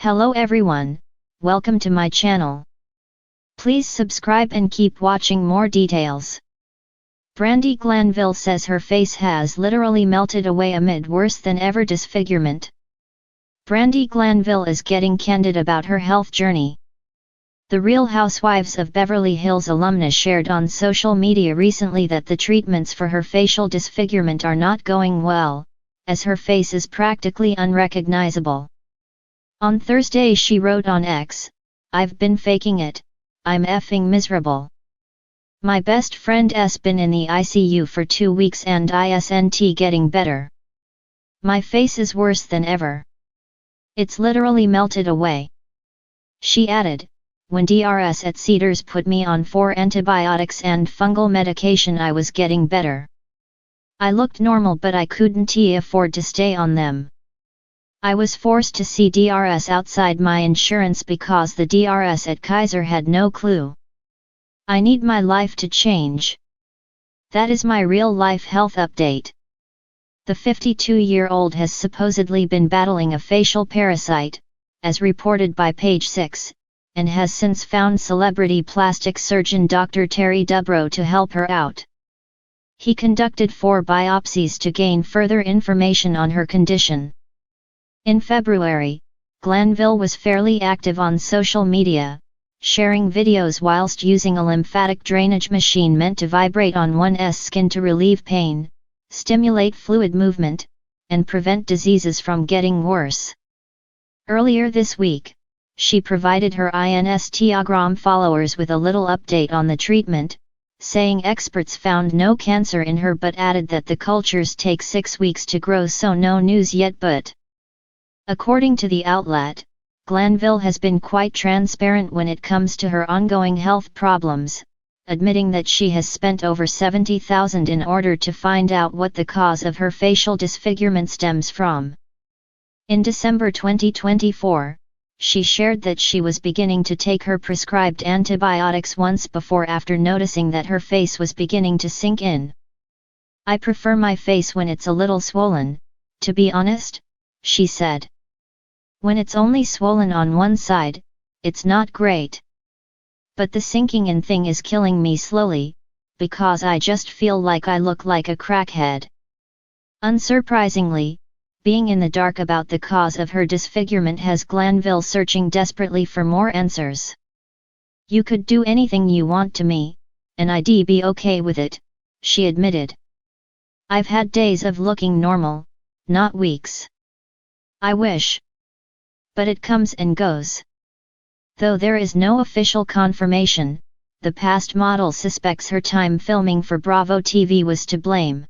Hello everyone, welcome to my channel. Please subscribe and keep watching more details. Brandi Glanville says her face has literally melted away amid worse than ever disfigurement. Brandi Glanville is getting candid about her health journey. The Real Housewives of Beverly Hills alumna shared on social media recently that the treatments for her facial disfigurement are not going well, as her face is practically unrecognizable. On Thursday she wrote on X, "I've been faking it, I'm effing miserable. My best friend's been in the ICU for 2 weeks and isn't getting better. My face is worse than ever. It's literally melted away." She added, "When DRS at Cedars put me on 4 antibiotics and fungal medication I was getting better. I looked normal but I couldn't afford to stay on them. I was forced to see DRS outside my insurance because the DRS at Kaiser had no clue. I need my life to change. That is my real-life health update." The 52-year-old has supposedly been battling a facial parasite, as reported by Page 6, and has since found celebrity plastic surgeon Dr. Terry Dubrow to help her out. He conducted 4 biopsies to gain further information on her condition. In February, Glanville was fairly active on social media, sharing videos whilst using a lymphatic drainage machine meant to vibrate on one's skin to relieve pain, stimulate fluid movement, and prevent diseases from getting worse. Earlier this week, she provided her Instagram followers with a little update on the treatment, saying experts found no cancer in her but added that the cultures take 6 weeks to grow, so no news yet but. According to the outlet, Glanville has been quite transparent when it comes to her ongoing health problems, admitting that she has spent over $70,000 in order to find out what the cause of her facial disfigurement stems from. In December 2024, she shared that she was beginning to take her prescribed antibiotics once before after noticing that her face was beginning to sink in. "I prefer my face when it's a little swollen, to be honest," she said. "When it's only swollen on one side, it's not great. But the sinking in thing is killing me slowly, because I just feel like I look like a crackhead." Unsurprisingly, being in the dark about the cause of her disfigurement has Glanville searching desperately for more answers. "You could do anything you want to me, and I'd be okay with it," she admitted. "I've had days of looking normal, not weeks. I wish. But it comes and goes." Though there is no official confirmation, the past model suspects her time filming for Bravo TV was to blame.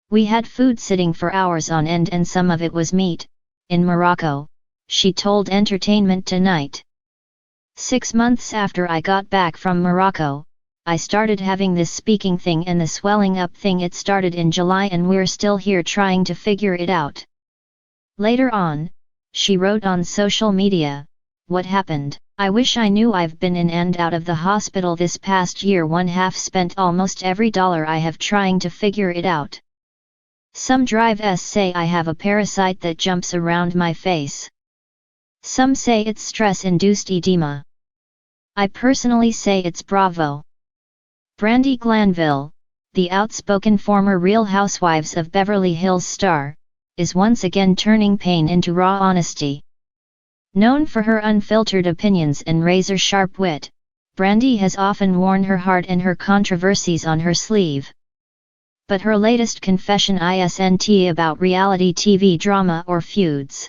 "We had food sitting for hours on end and some of it was meat, in Morocco," she told Entertainment Tonight. "6 months after I got back from Morocco, I started having this speaking thing and the swelling up thing. It started in July and we're still here trying to figure it out." Later on, she wrote on social media, "What happened? I wish I knew. I've been in and out of the hospital this past year. One half spent almost every dollar I have trying to figure it out. Some drives say I have a parasite that jumps around my face. Some say it's stress-induced edema. I personally say it's Bravo." Brandi Glanville, the outspoken former Real Housewives of Beverly Hills star, is once again turning pain into raw honesty. Known for her unfiltered opinions and razor-sharp wit, Brandi has often worn her heart and her controversies on her sleeve. But her latest confession isn't about reality TV drama or feuds.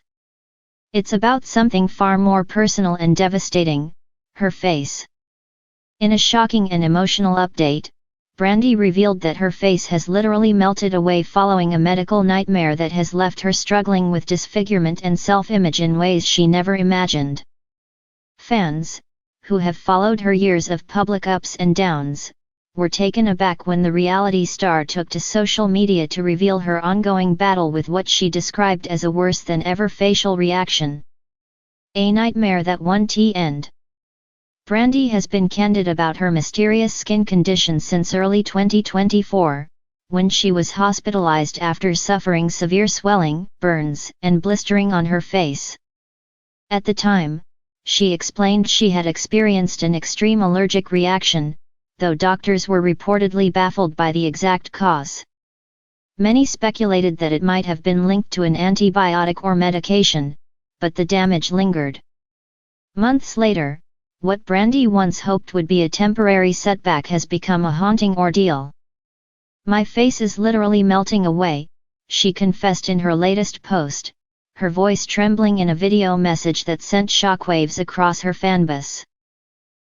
It's about something far more personal and devastating: her face. In a shocking and emotional update, Brandi revealed that her face has literally melted away following a medical nightmare that has left her struggling with disfigurement and self-image in ways she never imagined. Fans, who have followed her years of public ups and downs, were taken aback when the reality star took to social media to reveal her ongoing battle with what she described as a worse-than-ever facial reaction. "A nightmare that won't end." Brandi has been candid about her mysterious skin condition since early 2024, when she was hospitalized after suffering severe swelling, burns, and blistering on her face. At the time, she explained she had experienced an extreme allergic reaction, though doctors were reportedly baffled by the exact cause. Many speculated that it might have been linked to an antibiotic or medication, but the damage lingered. Months later, what Brandi once hoped would be a temporary setback has become a haunting ordeal. "My face is literally melting away," she confessed in her latest post, her voice trembling in a video message that sent shockwaves across her fanbase.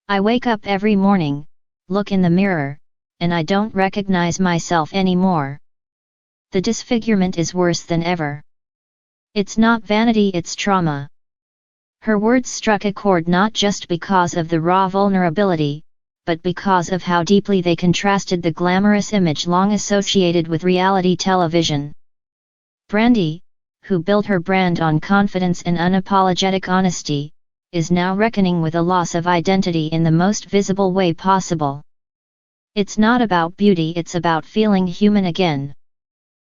"I wake up every morning, look in the mirror, and I don't recognize myself anymore. The disfigurement is worse than ever. It's not vanity, it's trauma." Her words struck a chord not just because of the raw vulnerability, but because of how deeply they contrasted the glamorous image long associated with reality television. Brandi, who built her brand on confidence and unapologetic honesty, is now reckoning with a loss of identity in the most visible way possible. "It's not about beauty, it's about feeling human again."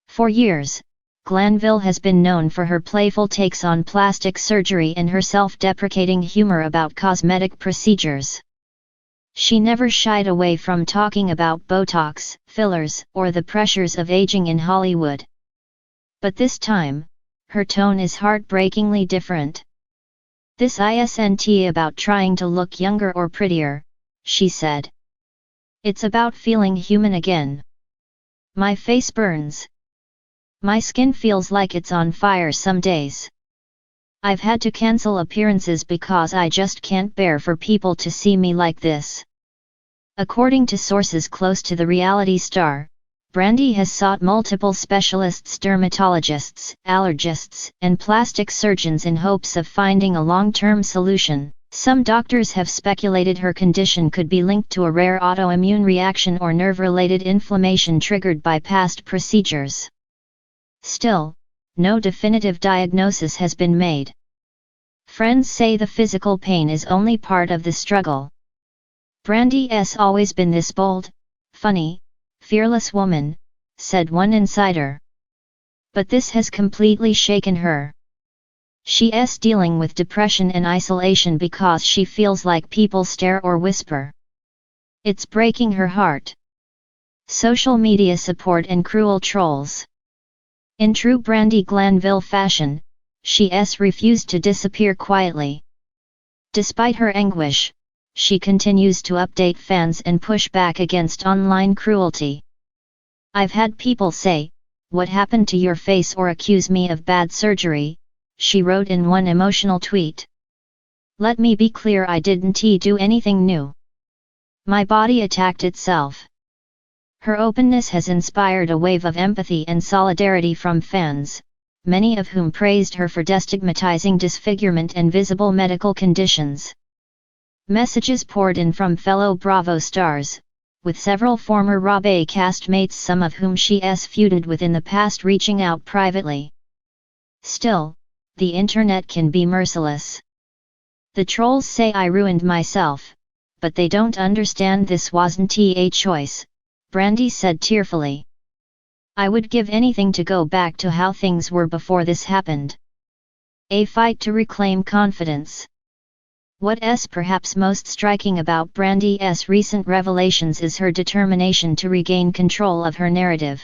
For years, Glanville has been known for her playful takes on plastic surgery and her self-deprecating humor about cosmetic procedures. She never shied away from talking about Botox, fillers, or the pressures of aging in Hollywood. But this time, her tone is heartbreakingly different. "This isn't about trying to look younger or prettier," she said. "It's about feeling human again. My face burns. My skin feels like it's on fire some days. I've had to cancel appearances because I just can't bear for people to see me like this." According to sources close to the reality star, Brandi has sought multiple specialists, dermatologists, allergists, and plastic surgeons in hopes of finding a long-term solution. Some doctors have speculated her condition could be linked to a rare autoimmune reaction or nerve-related inflammation triggered by past procedures. Still, no definitive diagnosis has been made. Friends say the physical pain is only part of the struggle. "Brandi's always been this bold, funny, fearless woman," said one insider. "But this has completely shaken her. She's dealing with depression and isolation because she feels like people stare or whisper. It's breaking her heart." Social media support and cruel trolls. In true Brandi Glanville fashion, she's refused to disappear quietly. Despite her anguish, she continues to update fans and push back against online cruelty. "I've had people say, 'What happened to your face?' or accuse me of bad surgery," she wrote in one emotional tweet. "Let me be clear, I didn't do anything new. My body attacked itself." Her openness has inspired a wave of empathy and solidarity from fans, many of whom praised her for destigmatizing disfigurement and visible medical conditions. Messages poured in from fellow Bravo stars, with several former Rabe castmates, some of whom she's feuded with in the past, reaching out privately. Still, the internet can be merciless. "The trolls say I ruined myself, but they don't understand this wasn't a choice," Brandi said tearfully. "I would give anything to go back to how things were before this happened." A fight to reclaim confidence. What's perhaps most striking about Brandi's recent revelations is her determination to regain control of her narrative.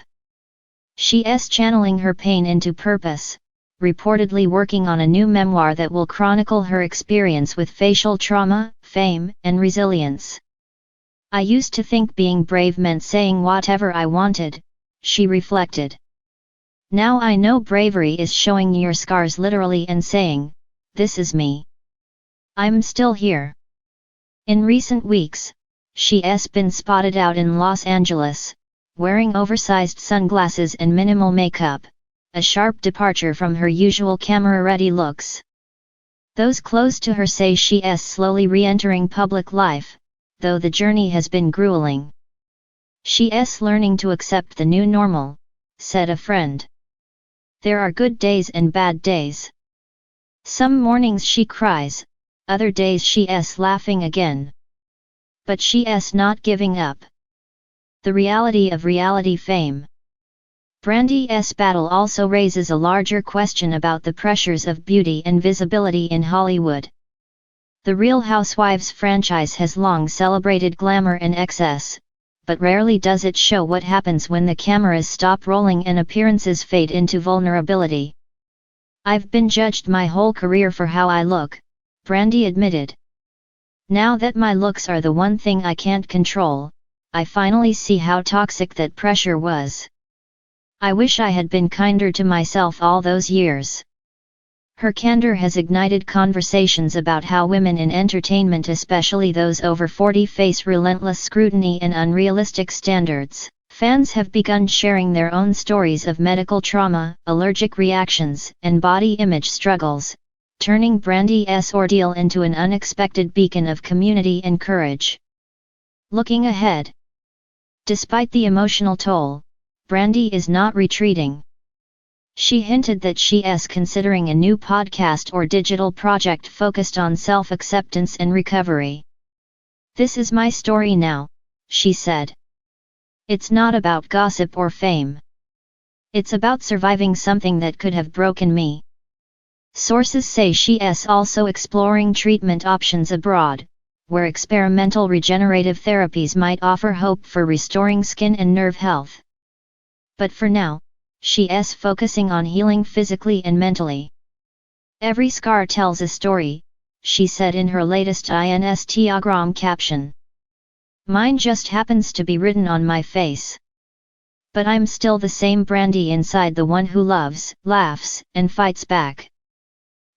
She's channeling her pain into purpose, reportedly working on a new memoir that will chronicle her experience with facial trauma, fame, and resilience. "I used to think being brave meant saying whatever I wanted," she reflected. "Now I know bravery is showing your scars literally and saying, 'This is me. I'm still here.'" In recent weeks, she's been spotted out in Los Angeles, wearing oversized sunglasses and minimal makeup, a sharp departure from her usual camera-ready looks. Those close to her say she's slowly re-entering public life, though the journey has been grueling. "She's learning to accept the new normal," said a friend. "There are good days and bad days. Some mornings she cries, other days she's laughing again. But she's not giving up." The reality of reality fame. Brandi's battle also raises a larger question about the pressures of beauty and visibility in Hollywood. The Real Housewives franchise has long celebrated glamour and excess, but rarely does it show what happens when the cameras stop rolling and appearances fade into vulnerability. "I've been judged my whole career for how I look," Brandi admitted. "Now that my looks are the one thing I can't control, I finally see how toxic that pressure was. I wish I had been kinder to myself all those years." Her candor has ignited conversations about how women in entertainment, especially those over 40, face relentless scrutiny and unrealistic standards. Fans have begun sharing their own stories of medical trauma, allergic reactions, and body image struggles, turning Brandi's ordeal into an unexpected beacon of community and courage. Looking ahead. Despite the emotional toll, Brandi is not retreating. She hinted that she's considering a new podcast or digital project focused on self-acceptance and recovery. "This is my story now," she said. "It's not about gossip or fame. It's about surviving something that could have broken me." Sources say she's also exploring treatment options abroad, where experimental regenerative therapies might offer hope for restoring skin and nerve health. But for now, she's focusing on healing physically and mentally. "Every scar tells a story," she said in her latest Instagram caption. "Mine just happens to be written on my face. But I'm still the same Brandi inside, the one who loves, laughs, and fights back."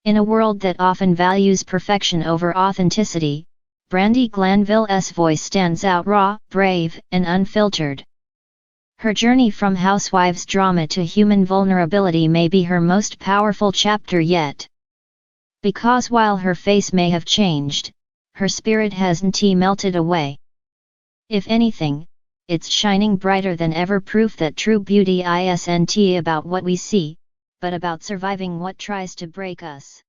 In a world that often values perfection over authenticity, Brandi Glanville's voice stands out raw, brave, and unfiltered. Her journey from Housewives drama to human vulnerability may be her most powerful chapter yet. Because while her face may have changed, her spirit hasn't melted away. If anything, it's shining brighter than ever, proof that true beauty isn't about what we see, but about surviving what tries to break us.